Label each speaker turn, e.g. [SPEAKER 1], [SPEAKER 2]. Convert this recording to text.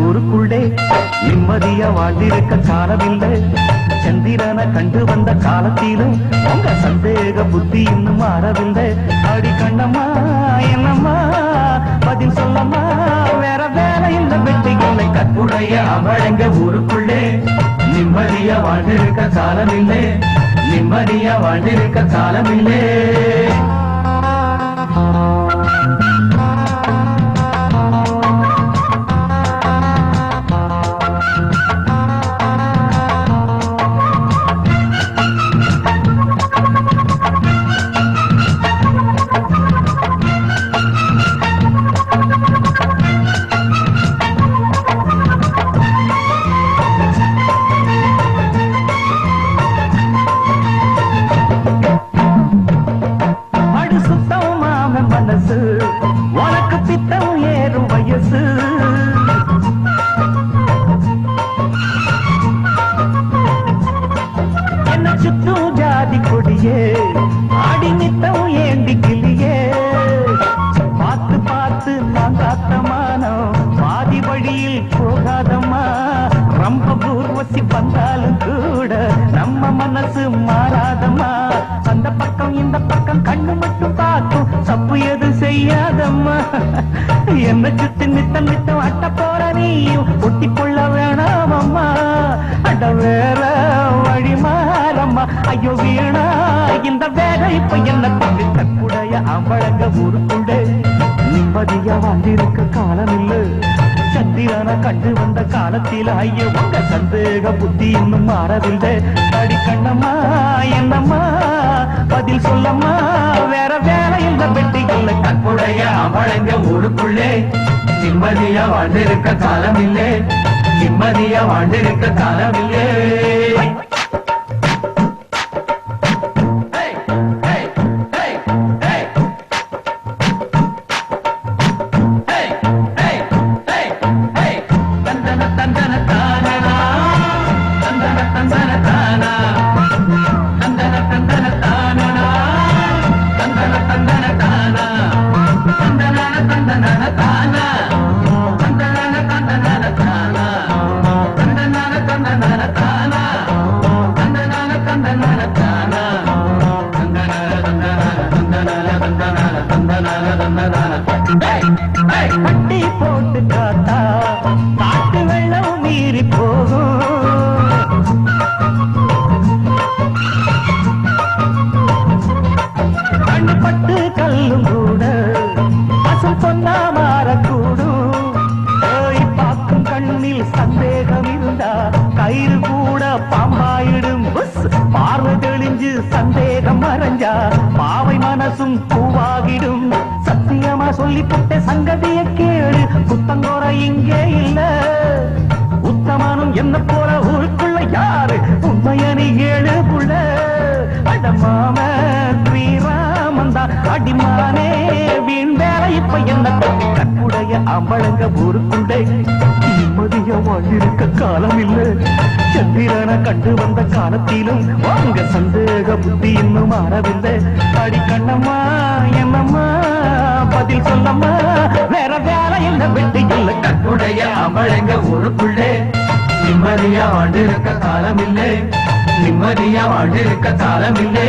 [SPEAKER 1] ஊருக்குள்ளே நிம்மதியா வாழ்ந்திருக்க காலமில்லை. சந்திரனை கண்டு வந்த காலத்திலும் உங்க சந்தேக புத்தி இன்னும் மாறவில்லை. அடி கண்ணம்மா என்னம்மா பதில் சொல்லம்மா, வேற வேலை இந்த வெட்டிகளை கற்புடைய அமழங்க ஊருக்குள்ளே நிம்மதியா வாழ்ந்திருக்க காலமில்லை. நிம்மதியா வாழ்ந்திருக்க காலமில்லை. உனக்கு பித்தம் ஏறும் வயசு, என்ன சுற்றும் ஜாதி கொடியே ஆடி நித்தம் ஏந்தி கிளியே. பார்த்து பார்த்து நான் காத்தமானோம் பாதி வழியில் போகாதம்மா. ரொம்ப பூர்வசி வந்தாலும் கூட நம்ம மனசு மாறாதம்மா. அந்த பக்கம் இந்த பக்கம் கண்ணு மட்டும் பார்க்கும் தப்பு எது செய்யாதம்மா. என்ன சுத்தி நித்தம் நித்தம் அட்ட போற நீயும் ஒட்டி கொள்ள வேணாமம்மா. அட வேற வழி மாறம்மா. ஐயோ வீணா இந்த வேலை இப்ப என்ன தம்பி தக்குடைய அம்பழங்க ஊருக்குள்ளே நிம்மதியா வாழ்ந்திருக்க காலம் இல்லை. சந்திரனை கண்டு வந்த காலத்தில் ஐயோ உங்க சந்தேக புத்தி இன்னும் மாறவில்லை. அடி கண்ணம்மா என்னம்மா பதில் சொல்லம்மா, வேற வேலை இந்த பெட்டிகளை கற்புடைய அமழங்க ஊருக்குள்ளே நிம்மதியா வாழ்ந்திருக்க காலமில்லை. நிம்மதியா வாழ்ந்திருக்க காலமில்லை. கட்டி போட்டு காத்தா காட்டு வெள்ளம் மீறி போகும். கண்ணு பட்டு கல்லும் கூட பசும் சொன்னா மாறக்கூடும். பார்க்கும் கண்ணில் சந்தேகம் இருந்தா கயிறு கூட பாம்பாயிடும். பார்வை தெளிஞ்சு சந்தேகம் மறைஞ்சா பாவை மனசும் பூவாகிடும். சத்தியமா சொல்லி புட்ட சங்கதிய கேளு, புத்தங்கோர இங்கே இல்ல. உத்தமனும் என்ன போல ஊருக்குள்ள யாரு உண்மையனி ஏழு புள்ள. அடமாம ஸ்ரீராமந்தா அடிமானே வீண் வேலை இப்ப என்ன தம்பி கற்புடைய அம்பழங்க ஊருக்குள்ளே நிம்மதியா வாழ்ந்திருக்க காலம் இல்லை. சந்திரனை கண்டு வந்த காலத்திலும் உங்க சந்தேக புத்தி இன்னும் மாறவில்லை. அடி கண்ணம்மா என்னம்மா பதில் சொல்லம்மா, வேற வேலை இந்த வெட்டியில் கற்புடைய அமழங்க ஊருக்குள்ளே நிம்மதியா வாழ்ந்திருக்க காலமில்லை. நிம்மதியா வாழ்ந்திருக்க காலமில்லை.